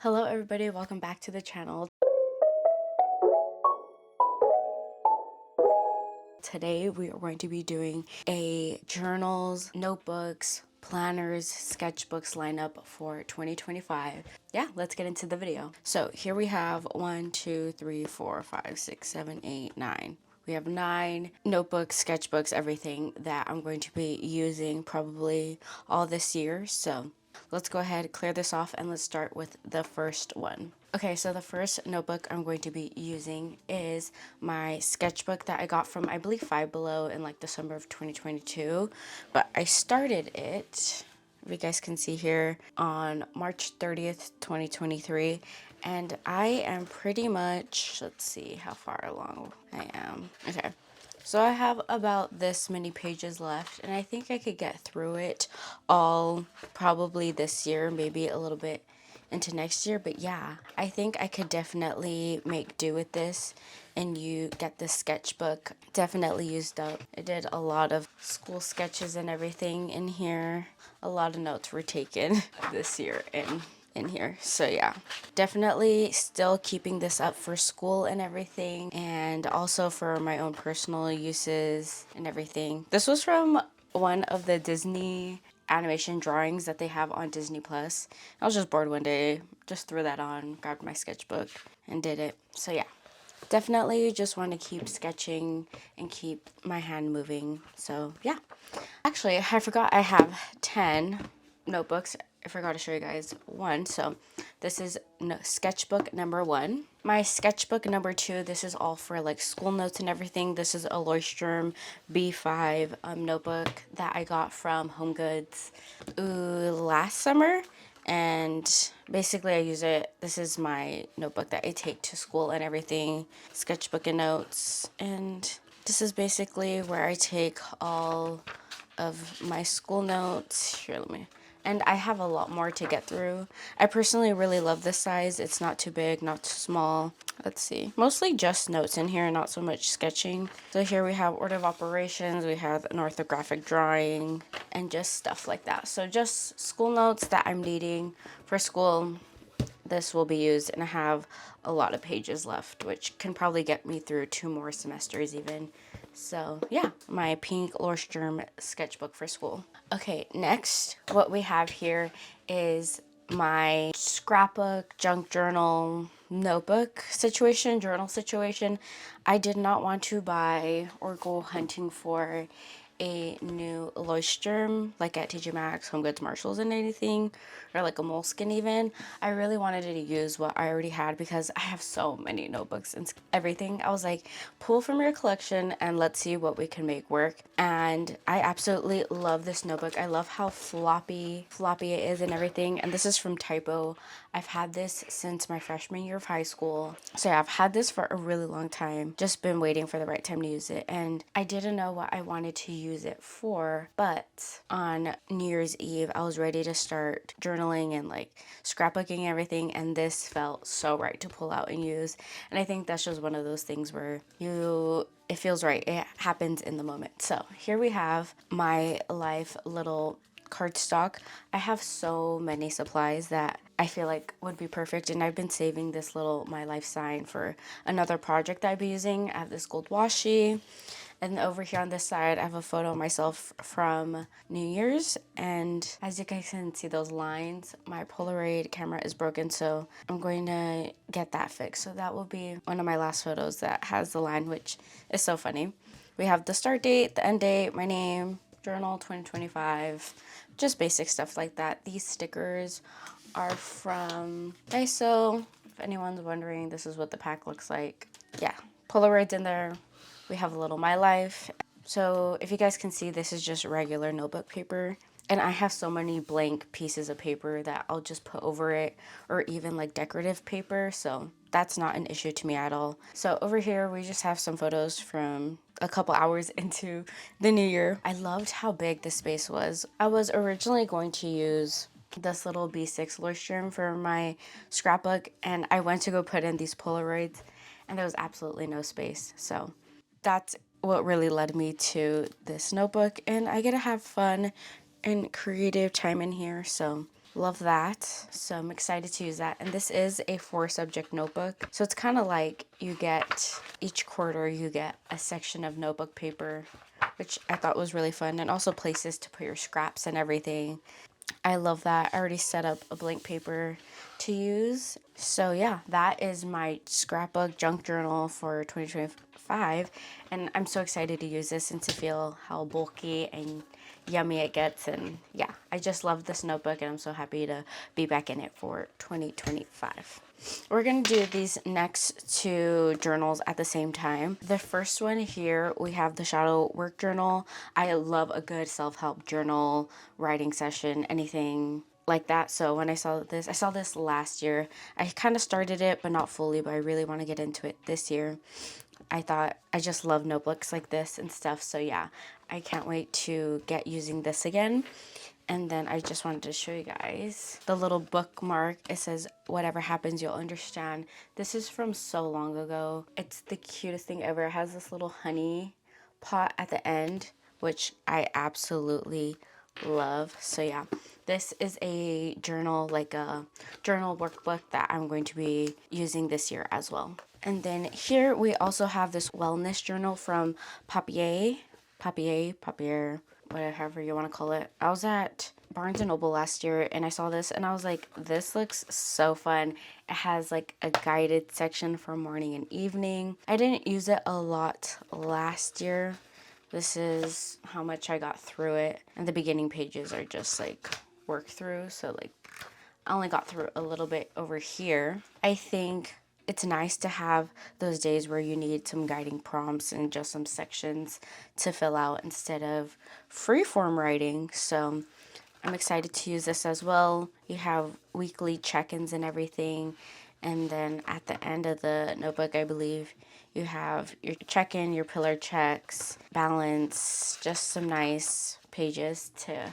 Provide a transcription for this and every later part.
Hello everybody, welcome back to the channel. Today we are going to be doing a journals, notebooks, planners, sketchbooks lineup for 2025. Yeah, let's get into the video. So here we have 1, 2, 3, 4, 5, 6, 7, 8, 9. We have 9 notebooks, sketchbooks, everything that I'm going to be using probably all this year. So let's go ahead, clear this off, and let's start with the first one. Okay, so the first notebook I'm going to be using is my sketchbook that I got from, I believe, Five Below in like December of 2022. But I started it, if you guys can see here, on March 30th, 2023. And I am pretty much, let's see how far along I am. Okay. So I have about this many pages left, and I think I could get through it all probably this year, maybe a little bit into next year. But yeah, I think I could definitely make do with this, and you get the sketchbook definitely used up. I did a lot of school sketches and everything in here. A lot of notes were taken this year in here. So yeah, definitely still keeping this up for school and everything, and also for my own personal uses and everything. This was from one of the Disney animation drawings that they have on Disney Plus. I was just bored one day, just threw that on, grabbed my sketchbook and did it. So yeah, definitely just want to keep sketching and keep my hand moving. So yeah, actually I forgot I have 10 notebooks. I forgot to show you guys one. So this is sketchbook number 1. My sketchbook number 2, this is all for like school notes and everything. This is a Lechturem B6 notebook that I got from Home Goods last summer. And basically I use it, this is my notebook that I take to school and everything, sketchbook and notes. And this is basically where I take all of my school notes. Here, and I have a lot more to get through. I personally really love this size. It's not too big, not too small. Let's see. Mostly just notes in here, not so much sketching. So here we have order of operations, we have an orthographic drawing, and just stuff like that. So just school notes that I'm needing for school. This will be used, and I have a lot of pages left, which can probably get me through 2 more semesters even. So yeah, my pink Lechturem sketchbook for school. Okay, next what we have here is my scrapbook, junk journal, notebook situation, journal situation. I did not want to buy or go hunting for a new Leuchtturm like at TJ Maxx, Home Goods, Marshalls, and anything, or like a Moleskine even. I really wanted to use what I already had because I have so many notebooks and everything. I was like, pull from your collection and let's see what we can make work. And I absolutely love this notebook. I love how floppy it is and everything. And this is from Typo. I've had this since my freshman year of high school. So yeah, I've had this for a really long time. Just been waiting for the right time to use it. And I didn't know what I wanted to use it for, but on New Year's Eve, I was ready to start journaling and like scrapbooking and everything. And this felt so right to pull out and use. And I think that's just one of those things where it feels right. It happens in the moment. So here we have my life little cardstock. I have so many supplies that I feel like would be perfect, and I've been saving this little My Life sign for another project that I'd be using. I have this gold washi, and over here on this side I have a photo of myself from New Year's, and as you guys can see those lines, my Polaroid camera is broken, so I'm going to get that fixed. So that will be one of my last photos that has the line, which is so funny. We have the start date, the end date, my name, journal 2025, just basic stuff like that. These stickers are from Daiso. If anyone's wondering, this is what the pack looks like. Yeah, Polaroids in there. We have a little My Life. So if you guys can see, this is just regular notebook paper. And I have so many blank pieces of paper that I'll just put over it, or even like decorative paper. So that's not an issue to me at all. So over here, we just have some photos from a couple hours into the new year. I loved how big this space was. I was originally going to use this little B6 Leuchtturm for my scrapbook, and I went to go put in these Polaroids, and there was absolutely no space. So that's what really led me to this notebook, and I get to have fun and creative time in here. So Love that. So I'm excited to use that. And this is a 4-subject notebook. So it's kind of like you get, each quarter you get a section of notebook paper, which I thought was really fun. And also places to put your scraps and everything. I love that. I already set up a blank paper to use. So yeah, that is my scrapbook junk journal for 2025. And I'm so excited to use this and to feel how bulky and yummy it gets. And yeah, I just love this notebook and I'm so happy to be back in it for 2025. We're going to do these next 2 journals at the same time. The first one here, we have the Shadow Work Journal. I love a good self-help journal, writing session, anything like that. So when I saw this last year. I kind of started it, but not fully, but I really want to get into it this year. I thought I just love notebooks like this and stuff. So yeah, I can't wait to get using this again. And then I just wanted to show you guys the little bookmark. It says, whatever happens, you'll understand. This is from so long ago. It's the cutest thing ever. It has this little honey pot at the end, which I absolutely love. So yeah, this is a journal, like a journal workbook that I'm going to be using this year as well. And then here we also have this wellness journal from Papier, whatever you want to call it. I was at Barnes & Noble last year and I saw this and I was like, this looks so fun. It has like a guided section for morning and evening. I didn't use it a lot last year. This is how much I got through it. And the beginning pages are just like work through. So like I only got through a little bit over here. I think it's nice to have those days where you need some guiding prompts and just some sections to fill out instead of free-form writing. So I'm excited to use this as well. You have weekly check-ins and everything. And then at the end of the notebook, I believe, you have your check-in, your pillar checks, balance, just some nice pages to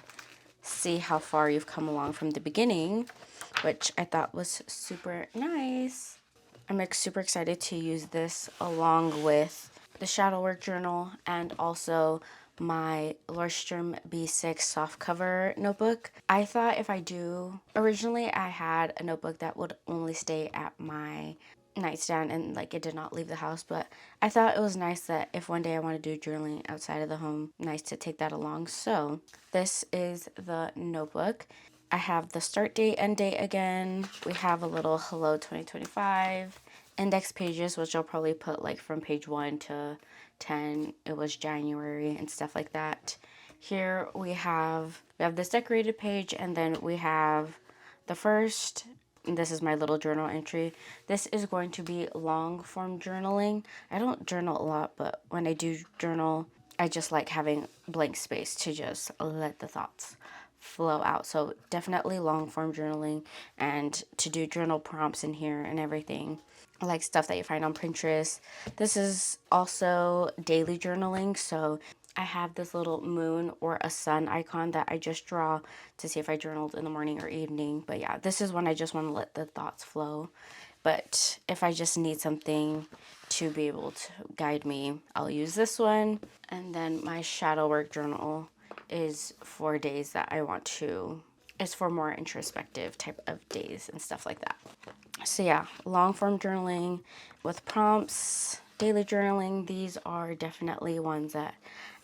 see how far you've come along from the beginning, which I thought was super nice. I'm super excited to use this along with the Shadow Work Journal and also my Lechturem B6 softcover notebook. I thought if I do, originally I had a notebook that would only stay at my nightstand and like it did not leave the house, but I thought it was nice that if one day I want to do journaling outside of the home, nice to take that along. So this is the notebook. I have the start date, end date again. We have a little hello 2025 index pages, which I'll probably put like from page 1 to 10. It was January and stuff like that. Here we have this decorated page, and then we have the first. This is my little journal entry. This is going to be long form journaling. I don't journal a lot, but when I do journal, I just like having blank space to just let the thoughts flow out. So definitely long form journaling and to do journal prompts in here and everything, like stuff that you find on Pinterest. This is also daily journaling. So I have this little moon or a sun icon that I just draw to see if I journaled in the morning or evening. But yeah, this is when I just want to let the thoughts flow. But if I just need something to be able to guide me, I'll use this one. And then my shadow work journal is for days that I want to, it's for more introspective type of days and stuff like that. So yeah, long form journaling with prompts, daily journaling, these are definitely ones that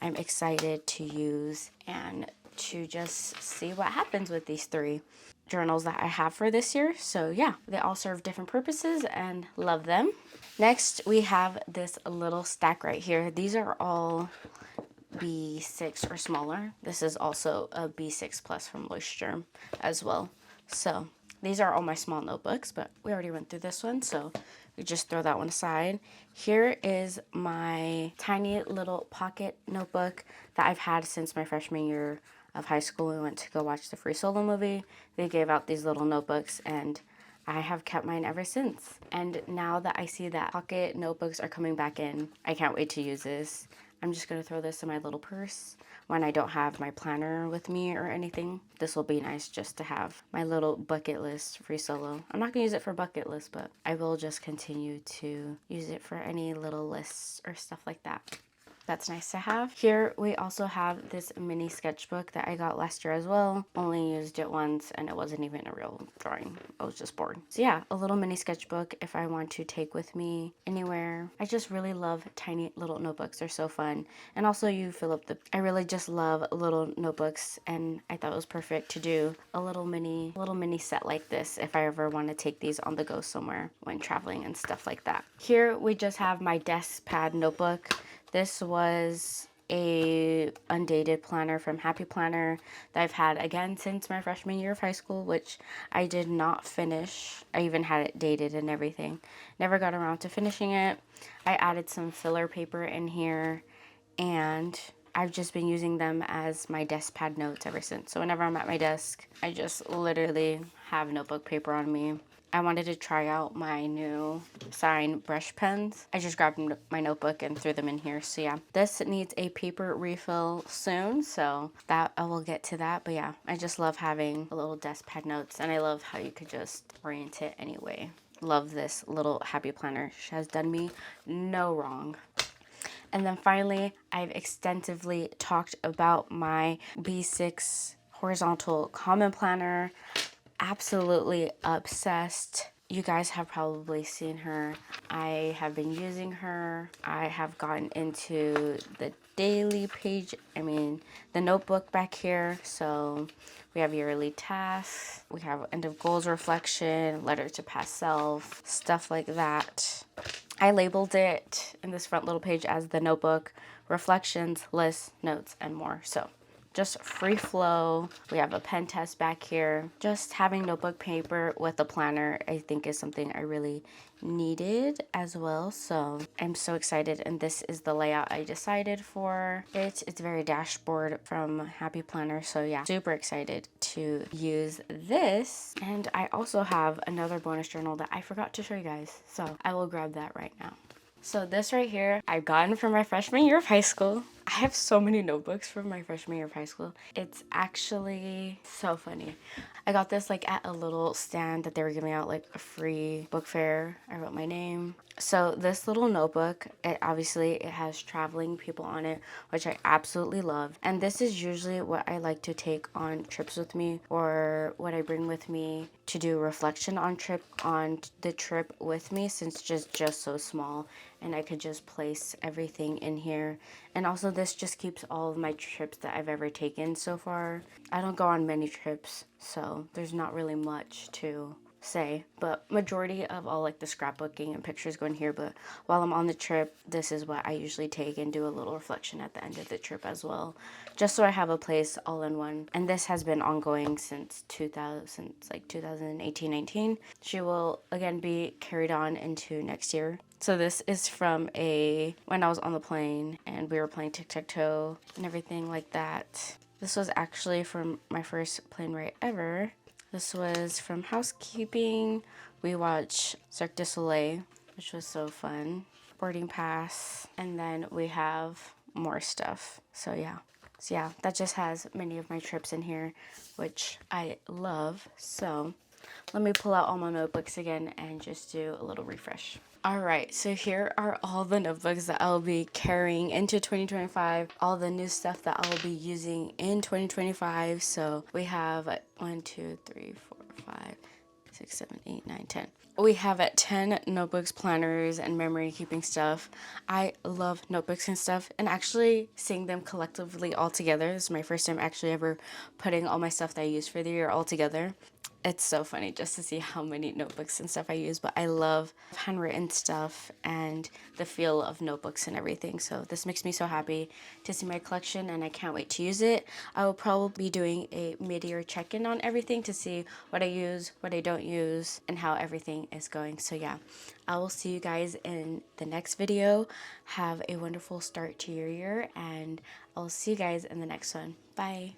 I'm excited to use and to just see what happens with these 3 journals that I have for this year. So yeah, they all serve different purposes and love them. Next, we have this little stack right here. These are all B6 or smaller. This is also a B6 plus from Lechturem as well. So these are all my small notebooks, but we already went through this one, so we just throw that one aside. Here is my tiny little pocket notebook that I've had since my freshman year of high school. We went to go watch the Free Solo movie. They gave out these little notebooks and I have kept mine ever since. And now that I see that pocket notebooks are coming back in, I can't wait to use this. I'm just going to throw this in my little purse when I don't have my planner with me or anything. This will be nice just to have my little bucket list Free Solo. I'm not going to use it for bucket list, but I will just continue to use it for any little lists or stuff like that. That's nice to have. Here we also have this mini sketchbook that I got last year as well. Only used it once and it wasn't even a real drawing. I was just bored. So yeah, a little mini sketchbook if I want to take with me anywhere. I just really love tiny little notebooks. They're so fun. And also you fill up the, I really just love little notebooks, and I thought it was perfect to do a little mini set like this if I ever want to take these on the go somewhere when traveling and stuff like that. Here we just have my desk pad notebook. This was a undated planner from Happy Planner that I've had again since my freshman year of high school, which I did not finish. I even had it dated and everything. Never got around to finishing it. I added some filler paper in here, and I've just been using them as my desk pad notes ever since. So whenever I'm at my desk, I just literally have notebook paper on me. I wanted to try out my new sign brush pens. I just grabbed my notebook and threw them in here. So yeah, this needs a paper refill soon, so that I will get to that. But yeah, I just love having a little desk pad notes, and I love how you could just orient it anyway. Love this little Happy Planner. She has done me no wrong. And then finally, I've extensively talked about my B6 horizontal common planner. Absolutely obsessed. You guys have probably seen her. I have been using her. I have gotten into the daily page, the notebook back here. So we have yearly tasks, we have end of goals reflection, letter to past self, stuff like that. I labeled it in this front little page as the notebook, reflections, lists, notes, and more. So just free flow. We have a pen test back here. Just having notebook paper with a planner, I think, is something I really needed as well. So I'm so excited, and this is the layout I decided for it. It's very dashboard from Happy Planner. So yeah, super excited to use this. And I also have another bonus journal that I forgot to show you guys. So I will grab that right now. So this right here, I've gotten from my freshman year of high school. I have so many notebooks from my freshman year of high school. It's actually so funny. I got this like at a little stand that they were giving out like a free book fair. I wrote my name. So this little notebook, it has traveling people on it, which I absolutely love. And this is usually what I like to take on trips with me, or what I bring with me to do reflection on the trip with me, since it's just so small and I could just place everything in here. And also this just keeps all of my trips that I've ever taken so far. I don't go on many trips, so there's not really much to say, but majority of all like the scrapbooking and pictures go in here. But while I'm on the trip, this is what I usually take and do a little reflection at the end of the trip as well, just so I have a place all in one. And this has been ongoing since 2018-19. She will again be carried on into next year. So this is from when I was on the plane and we were playing tic-tac-toe and everything like that. This was actually from my first plane ride ever. This was from housekeeping. We watched Cirque du Soleil, which was so fun. Boarding pass. And then we have more stuff. So yeah, that just has many of my trips in here, which I love. So let me pull out all my notebooks again and just do a little refresh. Alright, so here are all the notebooks that I'll be carrying into 2025, all the new stuff that I'll be using in 2025. So we have 1, 2, 3, 4, 5, 6, 7, 8, 9, 10. We have 10 notebooks, planners, and memory keeping stuff. I love notebooks and stuff, and actually seeing them collectively all together. This is my first time actually ever putting all my stuff that I use for the year all together. It's so funny just to see how many notebooks and stuff I use, but I love handwritten stuff and the feel of notebooks and everything. So this makes me so happy to see my collection, and I can't wait to use it. I will probably be doing a mid-year check-in on everything to see what I use, what I don't use, and how everything is going. So yeah, I will see you guys in the next video. Have a wonderful start to your year, and I'll see you guys in the next one. Bye.